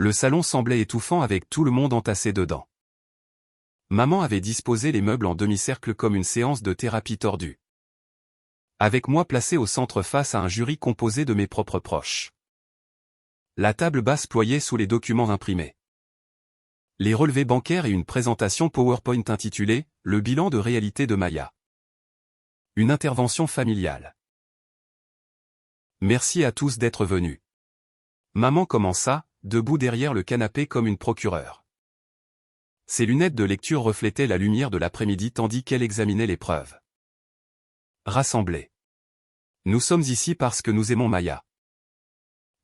Le salon semblait étouffant avec tout le monde entassé dedans. Maman avait disposé les meubles en demi-cercle comme une séance de thérapie tordue. Avec moi placé au centre face à un jury composé de mes propres proches. La table basse ployée sous les documents imprimés. Les relevés bancaires et une présentation PowerPoint intitulée « Le bilan de réalité de Maya ». Une intervention familiale. Merci à tous d'être venus. Maman commença, debout derrière le canapé comme une procureure. Ses lunettes de lecture reflétaient la lumière de l'après-midi tandis qu'elle examinait les preuves. Rassemblés. Nous sommes ici parce que nous aimons Maya.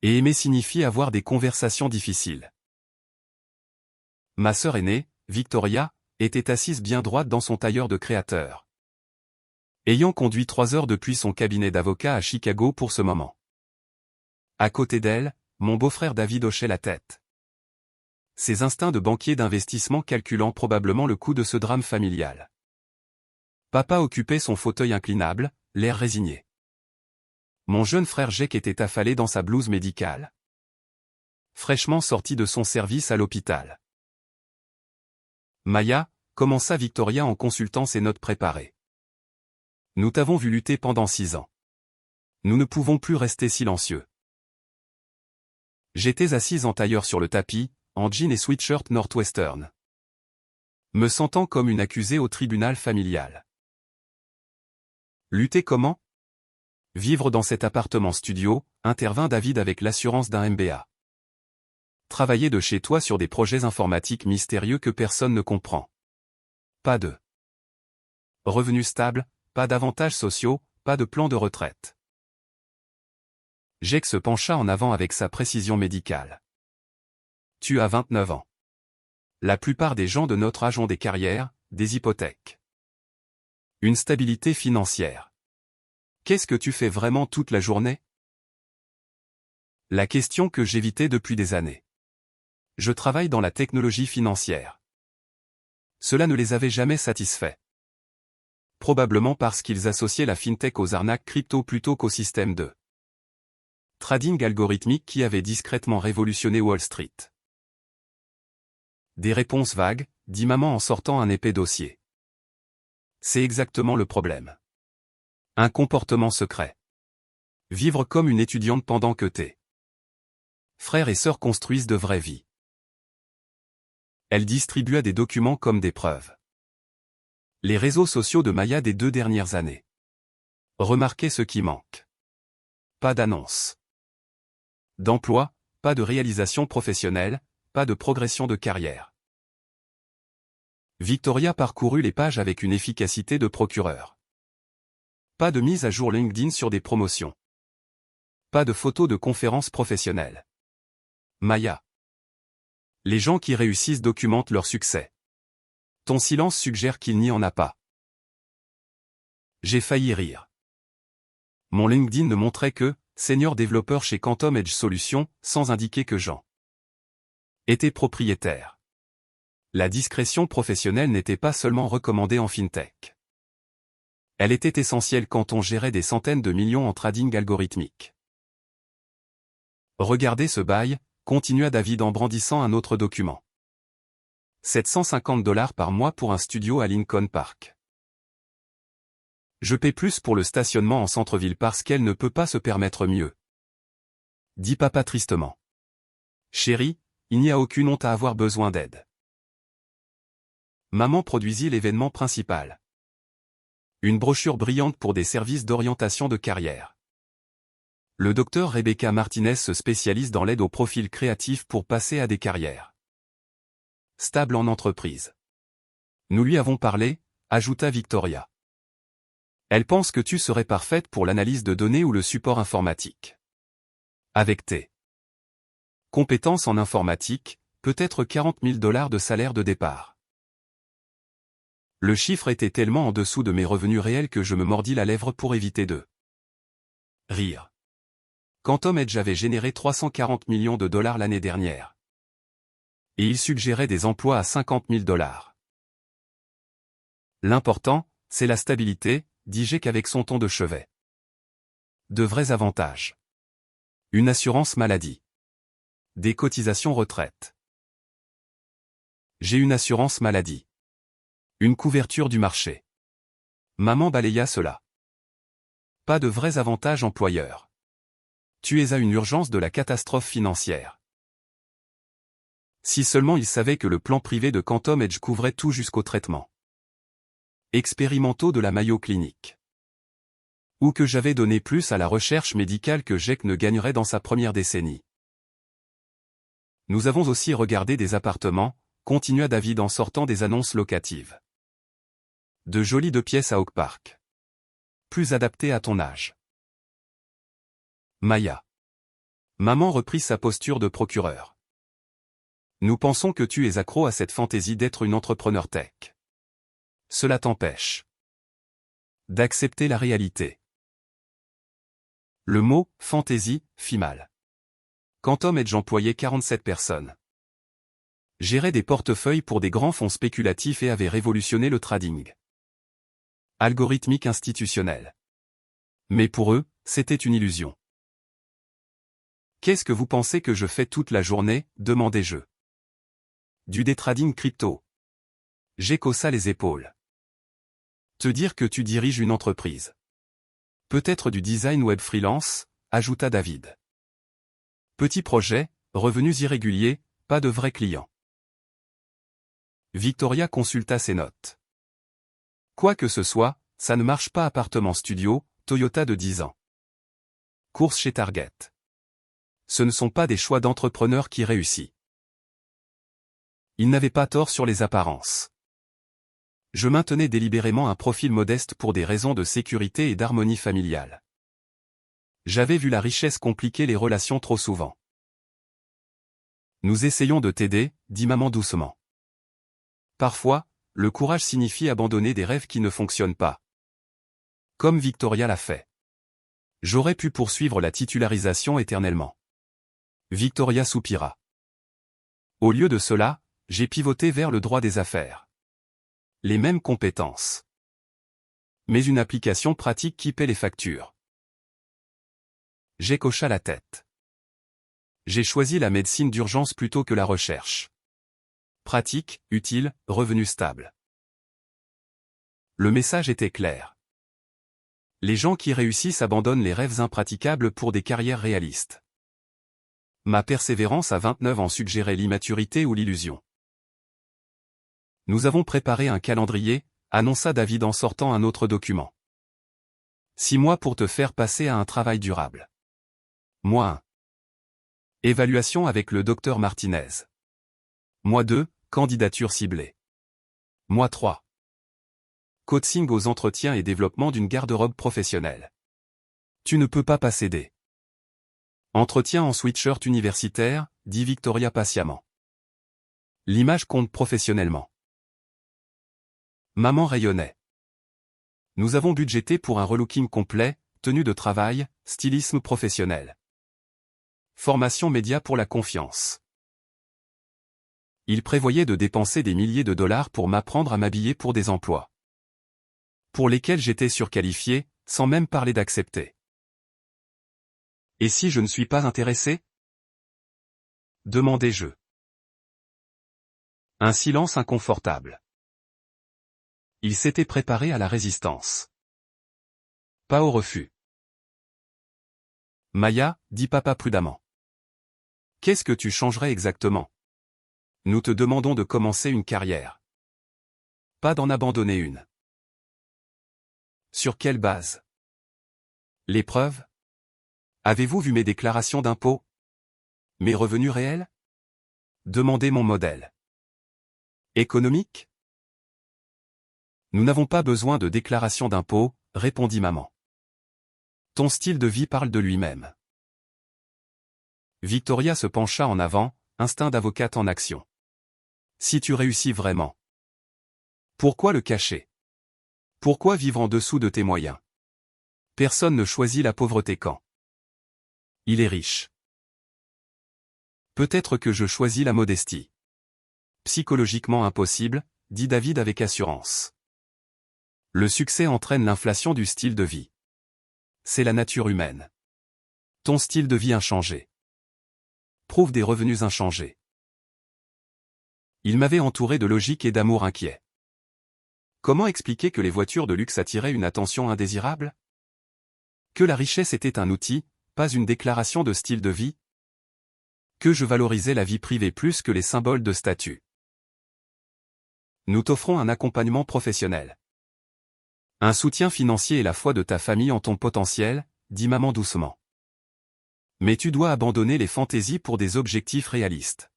Et aimer signifie avoir des conversations difficiles. Ma sœur aînée, Victoria, était assise bien droite dans son tailleur de créateur. Ayant conduit 3 heures depuis son cabinet d'avocat à Chicago pour ce moment. À côté d'elle, mon beau-frère David hochait la tête. Ses instincts de banquier d'investissement calculant probablement le coût de ce drame familial. Papa occupait son fauteuil inclinable, l'air résigné. Mon jeune frère Jake était affalé dans sa blouse médicale. Fraîchement sorti de son service à l'hôpital. Maya, commença Victoria en consultant ses notes préparées. Nous t'avons vu lutter pendant 6 ans. Nous ne pouvons plus rester silencieux. J'étais assise en tailleur sur le tapis, en jean et sweatshirt Northwestern. Me sentant comme une accusée au tribunal familial. Lutter comment? Vivre dans cet appartement studio, intervint David avec l'assurance d'un MBA. Travailler de chez toi sur des projets informatiques mystérieux que personne ne comprend. Pas de revenus stables, pas d'avantages sociaux, pas de plan de retraite. Jake se pencha en avant avec sa précision médicale. Tu as 29 ans. La plupart des gens de notre âge ont des carrières, des hypothèques. Une stabilité financière. Qu'est-ce que tu fais vraiment toute la journée? La question que j'évitais depuis des années. Je travaille dans la technologie financière. Cela ne les avait jamais satisfaits. Probablement parce qu'ils associaient la fintech aux arnaques crypto plutôt qu'au système de trading algorithmique qui avait discrètement révolutionné Wall Street. Des réponses vagues, dit maman en sortant un épais dossier. C'est exactement le problème. Un comportement secret. Vivre comme une étudiante pendant que tes frères et sœurs construisent de vraies vies. Elle distribua des documents comme des preuves. Les réseaux sociaux de Maya des 2 dernières années. Remarquez ce qui manque. Pas d'annonce. D'emploi, pas de réalisation professionnelle, pas de progression de carrière. Victoria parcourut les pages avec une efficacité de procureur. Pas de mise à jour LinkedIn sur des promotions. Pas de photos de conférences professionnelles. Maya. Les gens qui réussissent documentent leur succès. Ton silence suggère qu'il n'y en a pas. J'ai failli rire. Mon LinkedIn ne montrait que « Senior développeur chez Quantum Edge Solutions » sans indiquer que Jean était propriétaire. La discrétion professionnelle n'était pas seulement recommandée en fintech. Elle était essentielle quand on gérait des centaines de millions en trading algorithmique. Regardez ce bail, continua David en brandissant un autre document. 750 $ par mois pour un studio à Lincoln Park. Je paie plus pour le stationnement en centre-ville parce qu'elle ne peut pas se permettre mieux. Dit papa tristement. Chérie, il n'y a aucune honte à avoir besoin d'aide. Maman produisit l'événement principal. Une brochure brillante pour des services d'orientation de carrière. Le docteur Rebecca Martinez se spécialise dans l'aide aux profils créatifs pour passer à des carrières stables en entreprise. Nous lui avons parlé, ajouta Victoria. Elle pense que tu serais parfaite pour l'analyse de données ou le support informatique. Avec tes compétences en informatique, peut-être 40 000 $ de salaire de départ. Le chiffre était tellement en dessous de mes revenus réels que je me mordis la lèvre pour éviter de rire. Quantum Edge avait généré 340 millions de dollars l'année dernière. Et il suggérait des emplois à 50 000 $. L'important, c'est la stabilité, dit Jake avec son ton de chevet. De vrais avantages. Une assurance maladie. Des cotisations retraite. J'ai une assurance maladie. Une couverture du marché. Maman balaya cela. Pas de vrais avantages employeurs. Tu es à une urgence de la catastrophe financière. Si seulement il savait que le plan privé de Quantum Edge couvrait tout jusqu'au traitement expérimentaux de la Mayo Clinic. Ou que j'avais donné plus à la recherche médicale que Jack ne gagnerait dans sa première décennie. Nous avons aussi regardé des appartements, continua David en sortant des annonces locatives. De jolies 2 pièces à Oak Park. Plus adaptées à ton âge. Maya. Maman reprit sa posture de procureur. Nous pensons que tu es accro à cette fantaisie d'être une entrepreneur tech. Cela t'empêche d'accepter la réalité. Le mot « fantaisie » fit mal. Quantum Edge employait 47 personnes. Gérait des portefeuilles pour des grands fonds spéculatifs et avait révolutionné le trading algorithmique institutionnel. Mais pour eux, c'était une illusion. Qu'est-ce que vous pensez que je fais toute la journée, demandai-je. Du trading crypto. J'écossa les épaules. Te dire que tu diriges une entreprise. Peut-être du design web freelance, ajouta David. Petit projet, revenus irréguliers, pas de vrais clients. Victoria consulta ses notes. Quoi que ce soit, ça ne marche pas. Appartement studio, Toyota de 10 ans. Course chez Target. Ce ne sont pas des choix d'entrepreneurs qui réussissent. Il n'avait pas tort sur les apparences. Je maintenais délibérément un profil modeste pour des raisons de sécurité et d'harmonie familiale. J'avais vu la richesse compliquer les relations trop souvent. Nous essayons de t'aider, dit maman doucement. Parfois, le courage signifie abandonner des rêves qui ne fonctionnent pas. Comme Victoria l'a fait. J'aurais pu poursuivre la titularisation éternellement. Victoria soupira. Au lieu de cela, j'ai pivoté vers le droit des affaires. Les mêmes compétences. Mais une application pratique qui paie les factures. J'écocha la tête. J'ai choisi la médecine d'urgence plutôt que la recherche. Pratique, utile, revenu stable. Le message était clair. Les gens qui réussissent abandonnent les rêves impraticables pour des carrières réalistes. Ma persévérance à 29 ans suggérait l'immaturité ou l'illusion. Nous avons préparé un calendrier, annonça David en sortant un autre document. 6 mois pour te faire passer à un travail durable. Mois 1. Évaluation avec le Dr Martinez. Mois 2, candidature ciblée. Mois 3. Coaching aux entretiens et développement d'une garde-robe professionnelle. Tu ne peux pas céder. Entretien en sweatshirt universitaire, dit Victoria patiemment. L'image compte professionnellement. Maman rayonnait. Nous avons budgété pour un relooking complet, tenue de travail, stylisme professionnel. Formation média pour la confiance. Il prévoyait de dépenser des milliers de dollars pour m'apprendre à m'habiller pour des emplois pour lesquels j'étais surqualifié, sans même parler d'accepter. Et si je ne suis pas intéressé? Demandai-je. Un silence inconfortable. Il s'était préparé à la résistance. Pas au refus. Maya, dit papa prudemment. Qu'est-ce que tu changerais exactement? Nous te demandons de commencer une carrière. Pas d'en abandonner une. Sur quelle base? Les preuves? Avez-vous vu mes déclarations d'impôts? Mes revenus réels? Demandez mon modèle. Économique? Nous n'avons pas besoin de déclaration d'impôts, répondit maman. Ton style de vie parle de lui-même. Victoria se pencha en avant, instinct d'avocate en action. Si tu réussis vraiment. Pourquoi le cacher? Pourquoi vivre en dessous de tes moyens? Personne ne choisit la pauvreté quand il est riche. Peut-être que je choisis la modestie. Psychologiquement impossible, dit David avec assurance. Le succès entraîne l'inflation du style de vie. C'est la nature humaine. Ton style de vie inchangé. prouve des revenus inchangés. Il m'avait entouré de logique et d'amour inquiet. Comment expliquer que les voitures de luxe attiraient une attention indésirable? Que la richesse était un outil, pas une déclaration de style de vie? Que je valorisais la vie privée plus que les symboles de statut? Nous t'offrons un accompagnement professionnel. Un soutien financier et la foi de ta famille en ton potentiel, dit maman doucement. Mais tu dois abandonner les fantaisies pour des objectifs réalistes.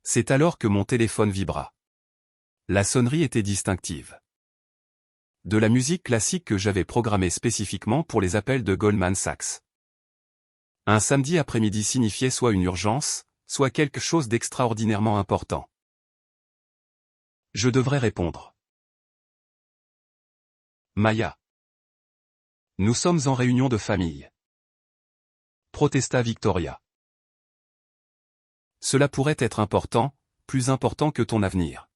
C'est alors que mon téléphone vibra. La sonnerie était distinctive. De la musique classique que j'avais programmée spécifiquement pour les appels de Goldman Sachs. Un samedi après-midi signifiait soit une urgence, soit quelque chose d'extraordinairement important. Je devrais répondre. Maya. Nous sommes en réunion de famille. Protesta Victoria. Cela pourrait être important, plus important que ton avenir.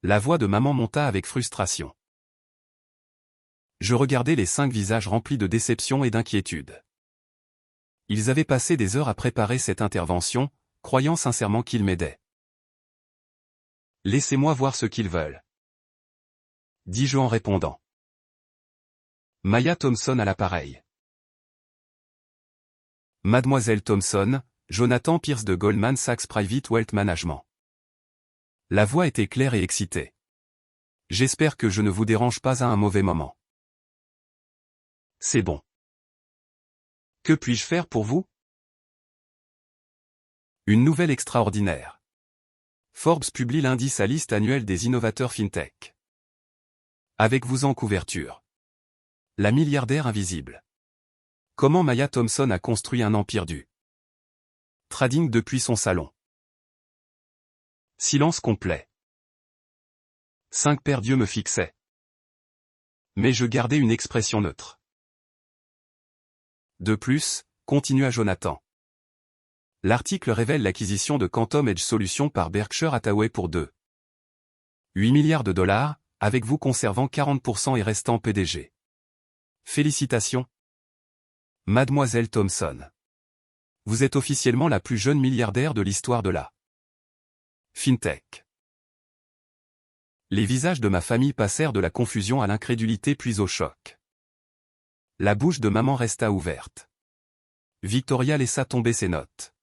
La voix de maman monta avec frustration. Je regardais les 5 visages remplis de déception et d'inquiétude. Ils avaient passé des heures à préparer cette intervention, croyant sincèrement qu'ils m'aidaient. Laissez-moi voir ce qu'ils veulent. Dis-je en répondant. Maya Thompson à l'appareil. Mademoiselle Thompson, Jonathan Pierce de Goldman Sachs Private Wealth Management. La voix était claire et excitée. J'espère que je ne vous dérange pas à un mauvais moment. C'est bon. Que puis-je faire pour vous? Une nouvelle extraordinaire. Forbes publie lundi sa liste annuelle des innovateurs FinTech. Avec vous en couverture. La milliardaire invisible. Comment Maya Thompson a construit un empire du trading depuis son salon. Silence complet. 5 paires d'yeux me fixaient. Mais je gardais une expression neutre. De plus, continua Jonathan. L'article révèle l'acquisition de Quantum Edge Solutions par Berkshire Hathaway pour 2,8 milliards de dollars, avec vous conservant 40% et restant PDG. Félicitations. Mademoiselle Thompson. Vous êtes officiellement la plus jeune milliardaire de l'histoire de la FinTech. Les visages de ma famille passèrent de la confusion à l'incrédulité puis au choc. La bouche de maman resta ouverte. Victoria laissa tomber ses notes.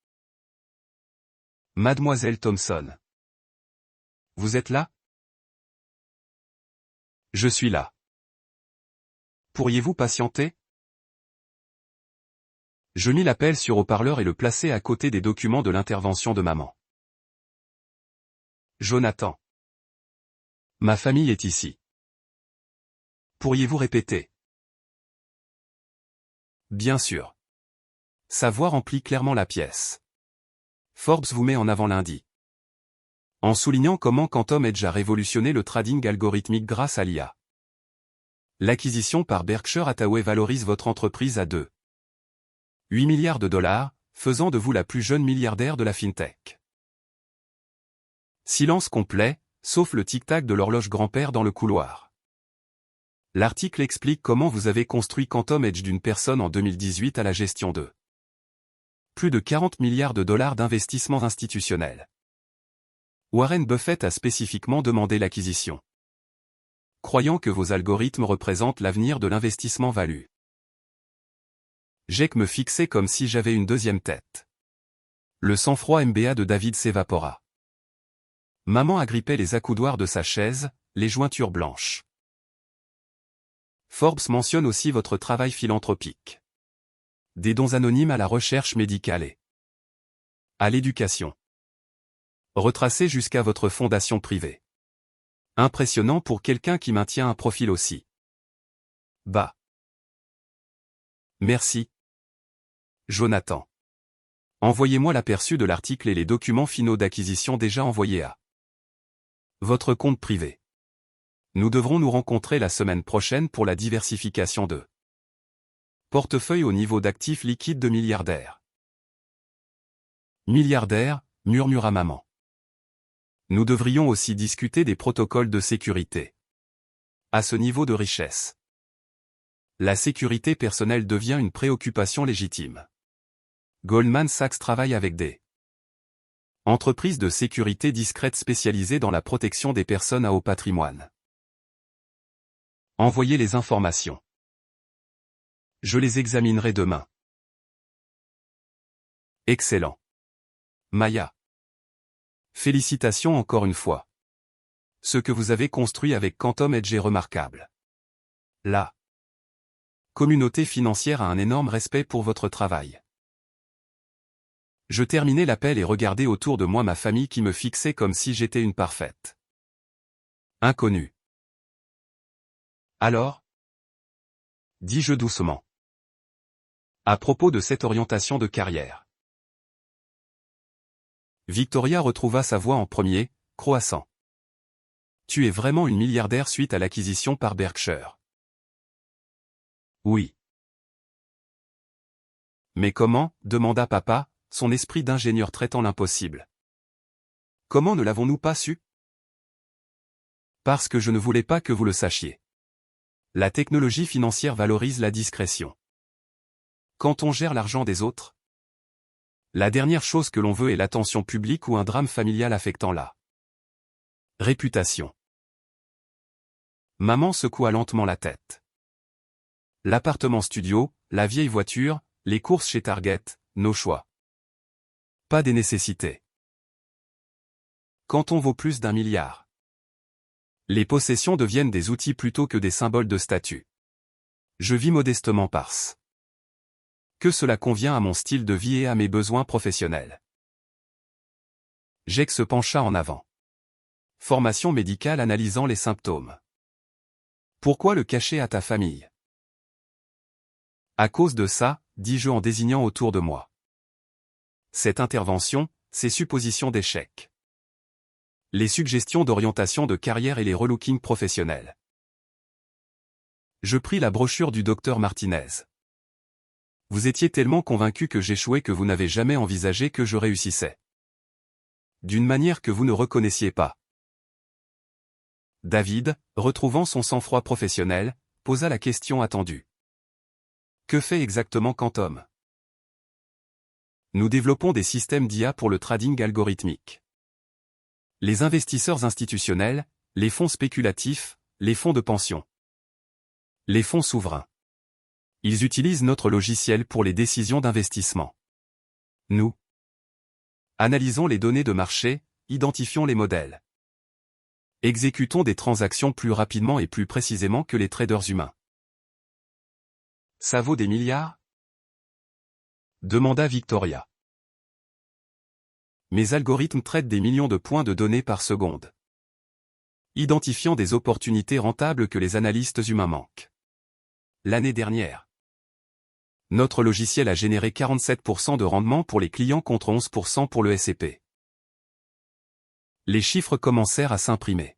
Mademoiselle Thompson. Vous êtes là? Je suis là. Pourriez-vous patienter? Je mis l'appel sur haut-parleur et le plaçai à côté des documents de l'intervention de maman. Jonathan. Ma famille est ici. Pourriez-vous répéter? Bien sûr. Sa voix remplit clairement la pièce. Forbes vous met en avant lundi. En soulignant comment Quantum Edge a révolutionné le trading algorithmique grâce à l'IA. L'acquisition par Berkshire Hathaway valorise votre entreprise à 2,8 milliards de dollars, faisant de vous la plus jeune milliardaire de la FinTech. Silence complet, sauf le tic-tac de l'horloge grand-père dans le couloir. L'article explique comment vous avez construit Quantum Edge d'une personne en 2018 à la gestion de plus de 40 milliards de dollars d'investissements institutionnels. Warren Buffett a spécifiquement demandé l'acquisition. Croyant que vos algorithmes représentent l'avenir de l'investissement value. Jake me fixait comme si j'avais une deuxième tête. Le sang-froid MBA de David s'évapora. Maman agrippait les accoudoirs de sa chaise, les jointures blanches. Forbes mentionne aussi votre travail philanthropique. Des dons anonymes à la recherche médicale et à l'éducation. Retracés jusqu'à votre fondation privée. Impressionnant pour quelqu'un qui maintient un profil aussi bas. Merci. Jonathan. Envoyez-moi l'aperçu de l'article et les documents finaux d'acquisition déjà envoyés à votre compte privé. Nous devrons nous rencontrer la semaine prochaine pour la diversification de portefeuille au niveau d'actifs liquides de milliardaires. Milliardaire, murmura maman. Nous devrions aussi discuter des protocoles de sécurité. À ce niveau de richesse. La sécurité personnelle devient une préoccupation légitime. Goldman Sachs travaille avec des entreprises de sécurité discrètes spécialisées dans la protection des personnes à haut patrimoine. Envoyez les informations. Je les examinerai demain. Excellent. Maya. Félicitations encore une fois. Ce que vous avez construit avec Quantum Edge est remarquable. La communauté financière a un énorme respect pour votre travail. Je terminai l'appel et regardai autour de moi ma famille qui me fixait comme si j'étais une parfaite inconnue. Alors ? dis-je doucement. À propos de cette orientation de carrière. Victoria retrouva sa voix en premier, croissant. Tu es vraiment une milliardaire suite à l'acquisition par Berkshire. Oui. Mais comment, demanda papa, son esprit d'ingénieur traitant l'impossible. Comment ne l'avons-nous pas su? Parce que je ne voulais pas que vous le sachiez. La technologie financière valorise la discrétion. Quand on gère l'argent des autres, la dernière chose que l'on veut est l'attention publique ou un drame familial affectant la réputation. Maman secoua lentement la tête. L'appartement studio, la vieille voiture, les courses chez Target, nos choix. Pas des nécessités. Quand on vaut plus d'1 milliard, les possessions deviennent des outils plutôt que des symboles de statut. Je vis modestement parce que cela convient à mon style de vie et à mes besoins professionnels. Jake se pencha en avant. Formation médicale analysant les symptômes. Pourquoi le cacher à ta famille? À cause de ça, dis-je en désignant autour de moi. Cette intervention, ces suppositions d'échec. Les suggestions d'orientation de carrière et les relookings professionnels. Je pris la brochure du docteur Martinez. Vous étiez tellement convaincu que j'échouais que vous n'avez jamais envisagé que je réussissais. D'une manière que vous ne reconnaissiez pas. David, retrouvant son sang-froid professionnel, posa la question attendue. Que fait exactement Quantum? Nous développons des systèmes d'IA pour le trading algorithmique. Les investisseurs institutionnels, les fonds spéculatifs, les fonds de pension. Les fonds souverains. Ils utilisent notre logiciel pour les décisions d'investissement. Nous analysons les données de marché, identifions les modèles. Exécutons des transactions plus rapidement et plus précisément que les traders humains. Ça vaut des milliards? Demanda Victoria. Mes algorithmes traitent des millions de points de données par seconde. Identifiant des opportunités rentables que les analystes humains manquent. L'année dernière, notre logiciel a généré 47% de rendement pour les clients contre 11% pour le S&P. Les chiffres commencèrent à s'imprimer.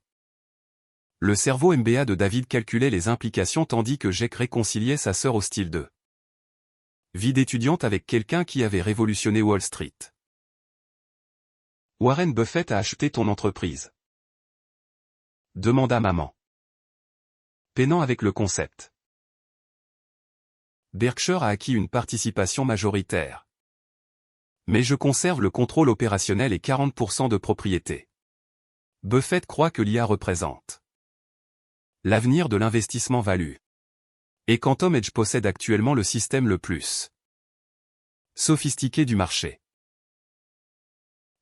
Le cerveau MBA de David calculait les implications tandis que Jake réconciliait sa sœur au style de vie d'étudiante avec quelqu'un qui avait révolutionné Wall Street. Warren Buffett a acheté ton entreprise. Demanda maman. Peinant avec le concept. Berkshire a acquis une participation majoritaire. Mais je conserve le contrôle opérationnel et 40% de propriété. Buffett croit que l'IA représente l'avenir de l'investissement value. Et Quantum Edge possède actuellement le système le plus sophistiqué du marché.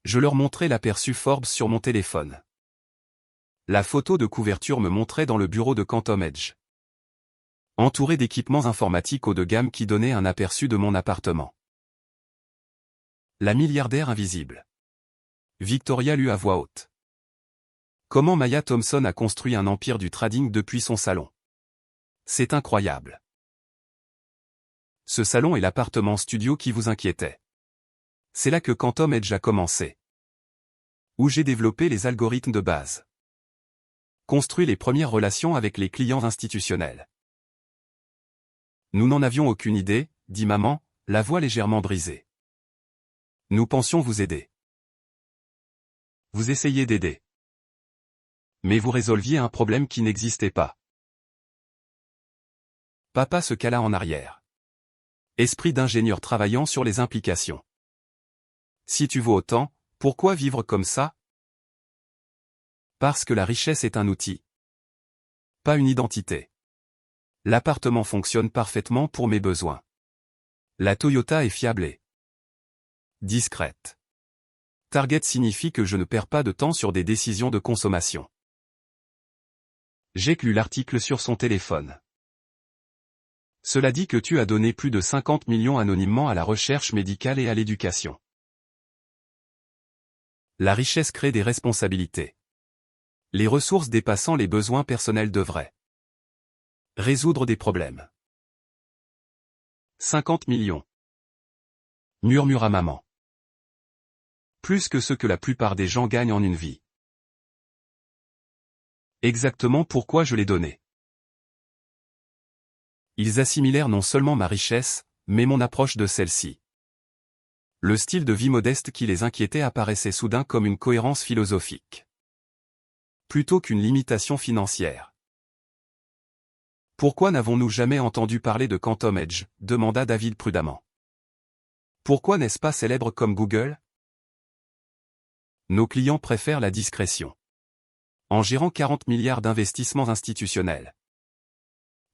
Je leur montrai l'aperçu Forbes sur mon téléphone. La photo de couverture me montrait dans le bureau de Quantum Edge. Entouré d'équipements informatiques haut de gamme qui donnaient un aperçu de mon appartement. La milliardaire invisible. Victoria lut à voix haute. Comment Maya Thompson a construit un empire du trading depuis son salon. C'est incroyable. Ce salon est l'appartement studio qui vous inquiétait. C'est là que Quantum Edge a commencé. Où j'ai développé les algorithmes de base. Construit les premières relations avec les clients institutionnels. Nous n'en avions aucune idée, dit maman, la voix légèrement brisée. Nous pensions vous aider. Vous essayez d'aider. Mais vous résolviez un problème qui n'existait pas. Papa se cala en arrière. Esprit d'ingénieur travaillant sur les implications. Si tu vaux autant, pourquoi vivre comme ça? Parce que la richesse est un outil. Pas une identité. L'appartement fonctionne parfaitement pour mes besoins. La Toyota est fiable et discrète. Target signifie que je ne perds pas de temps sur des décisions de consommation. J'ai lu l'article sur son téléphone. Cela dit que tu as donné plus de 50 millions anonymement à la recherche médicale et à l'éducation. La richesse crée des responsabilités. Les ressources dépassant les besoins personnels devraient résoudre des problèmes. 50 millions. Murmura maman. Plus que ce que la plupart des gens gagnent en une vie. Exactement pourquoi je l'ai donné. Ils assimilèrent non seulement ma richesse, mais mon approche de celle-ci. Le style de vie modeste qui les inquiétait apparaissait soudain comme une cohérence philosophique. Plutôt qu'une limitation financière. Pourquoi n'avons-nous jamais entendu parler de Quantum Edge? Demanda David prudemment. Pourquoi n'est-ce pas célèbre comme Google? Nos clients préfèrent la discrétion. En gérant 40 milliards d'investissements institutionnels.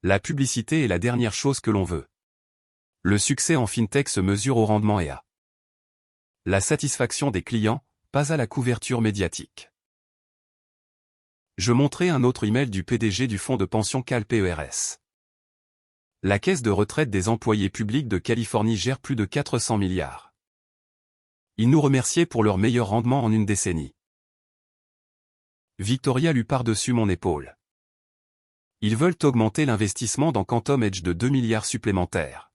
La publicité est la dernière chose que l'on veut. Le succès en fintech se mesure au rendement et à la satisfaction des clients, pas à la couverture médiatique. Je montrai un autre email du PDG du fonds de pension CalPERS. La caisse de retraite des employés publics de Californie gère plus de 400 milliards. Ils nous remerciaient pour leur meilleur rendement en une décennie. Victoria lut par-dessus mon épaule. Ils veulent augmenter l'investissement dans Quantum Edge de 2 milliards supplémentaires.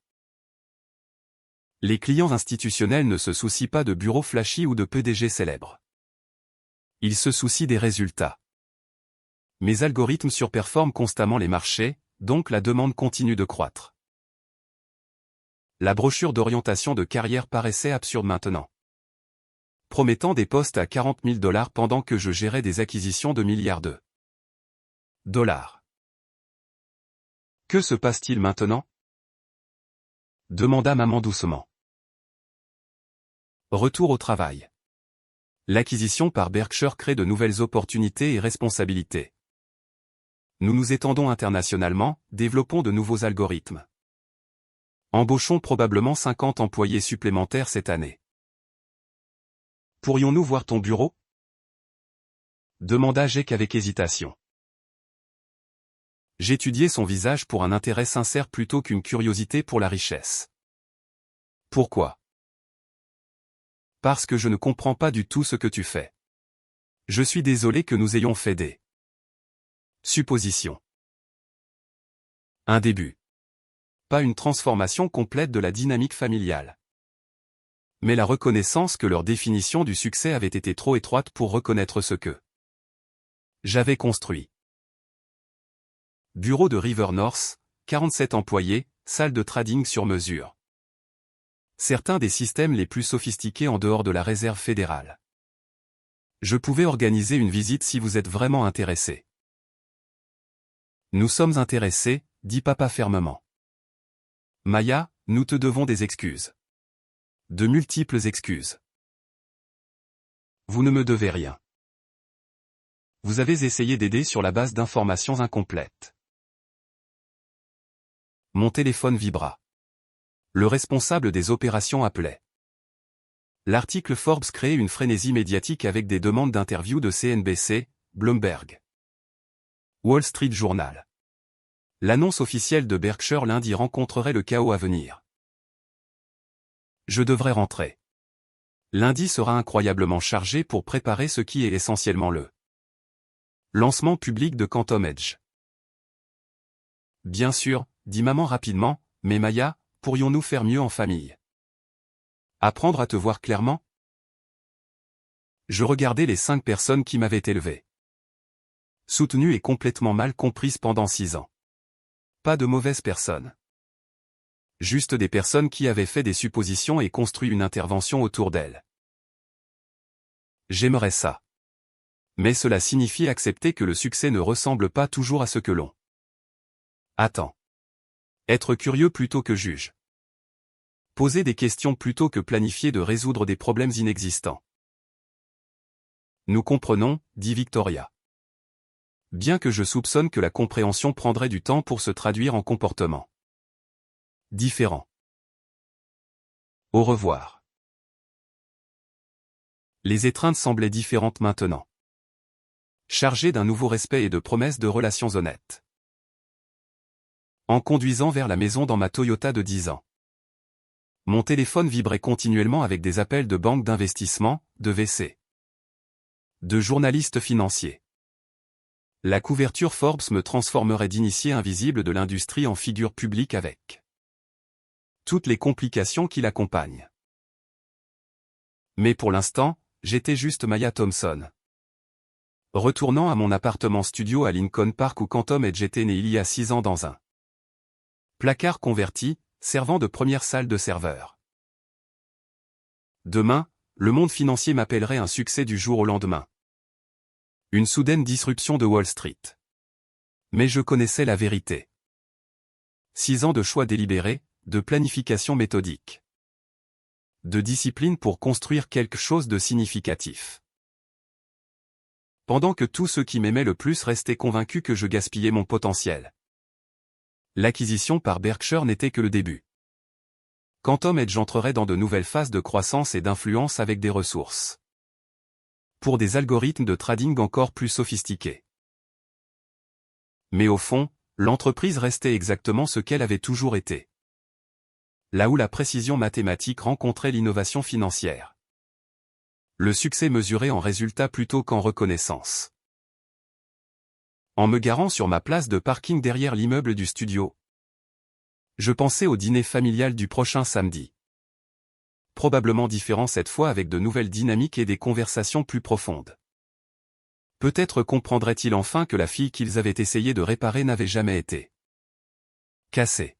Les clients institutionnels ne se soucient pas de bureaux flashy ou de PDG célèbres. Ils se soucient des résultats. Mes algorithmes surperforment constamment les marchés, donc la demande continue de croître. La brochure d'orientation de carrière paraissait absurde maintenant. Promettant des postes à 40 000 $ pendant que je gérais des acquisitions de milliards de dollars. Que se passe-t-il maintenant? Demanda maman doucement. Retour au travail. L'acquisition par Berkshire crée de nouvelles opportunités et responsabilités. Nous nous étendons internationalement, développons de nouveaux algorithmes. Embauchons probablement 50 employés supplémentaires cette année. Pourrions-nous voir ton bureau? Demanda Jake avec hésitation. J'étudiais son visage pour un intérêt sincère plutôt qu'une curiosité pour la richesse. Pourquoi? Parce que je ne comprends pas du tout ce que tu fais. Je suis désolé que nous ayons fait des suppositions. Un début. Pas une transformation complète de la dynamique familiale. Mais la reconnaissance que leur définition du succès avait été trop étroite pour reconnaître ce que j'avais construit. Bureau de River North, 47 employés, salle de trading sur mesure. Certains des systèmes les plus sophistiqués en dehors de la réserve fédérale. Je pouvais organiser une visite si vous êtes vraiment intéressé. Nous sommes intéressés, dit papa fermement. Maya, nous te devons des excuses. De multiples excuses. Vous ne me devez rien. Vous avez essayé d'aider sur la base d'informations incomplètes. Mon téléphone vibra. Le responsable des opérations appelait. L'article Forbes crée une frénésie médiatique avec des demandes d'interview de CNBC, Bloomberg. Wall Street Journal. L'annonce officielle de Berkshire lundi rencontrerait le chaos à venir. Je devrais rentrer. Lundi sera incroyablement chargé pour préparer ce qui est essentiellement le lancement public de Quantum Edge. Bien sûr, dit maman rapidement, mais Maya, pourrions-nous faire mieux en famille? Apprendre à te voir clairement? Je regardais les 5 personnes qui m'avaient élevé. Soutenues et complètement mal comprises pendant 6 ans. Pas de mauvaises personnes. Juste des personnes qui avaient fait des suppositions et construit une intervention autour d'elles. J'aimerais ça. Mais cela signifie accepter que le succès ne ressemble pas toujours à ce que l'on attend. Être curieux plutôt que juge. Poser des questions plutôt que planifier de résoudre des problèmes inexistants. Nous comprenons, dit Victoria. Bien que je soupçonne que la compréhension prendrait du temps pour se traduire en comportement différent. Au revoir. Les étreintes semblaient différentes maintenant. Chargées d'un nouveau respect et de promesses de relations honnêtes. En conduisant vers la maison dans ma Toyota de 10 ans. Mon téléphone vibrait continuellement avec des appels de banques d'investissement, de VC. De journalistes financiers. La couverture Forbes me transformerait d'initié invisible de l'industrie en figure publique avec toutes les complications qui l'accompagnent. Mais pour l'instant, j'étais juste Maya Thompson. Retournant à mon appartement studio à Lincoln Park où Quantum Edge était né il y a 6 ans dans un placard converti, servant de première salle de serveur. Demain, le monde financier m'appellerait un succès du jour au lendemain. Une soudaine disruption de Wall Street. Mais je connaissais la vérité. 6 ans de choix délibérés, de planification méthodique. De discipline pour construire quelque chose de significatif. Pendant que tous ceux qui m'aimaient le plus restaient convaincus que je gaspillais mon potentiel. L'acquisition par Berkshire n'était que le début. Quantum Edge entrerait dans de nouvelles phases de croissance et d'influence avec des ressources. Pour des algorithmes de trading encore plus sophistiqués. Mais au fond, l'entreprise restait exactement ce qu'elle avait toujours été. Là où la précision mathématique rencontrait l'innovation financière. Le succès mesuré en résultats plutôt qu'en reconnaissance. En me garant sur ma place de parking derrière l'immeuble du studio, je pensais au dîner familial du prochain samedi. Probablement différent cette fois avec de nouvelles dynamiques et des conversations plus profondes. Peut-être comprendraient-ils enfin que la fille qu'ils avaient essayé de réparer n'avait jamais été cassée.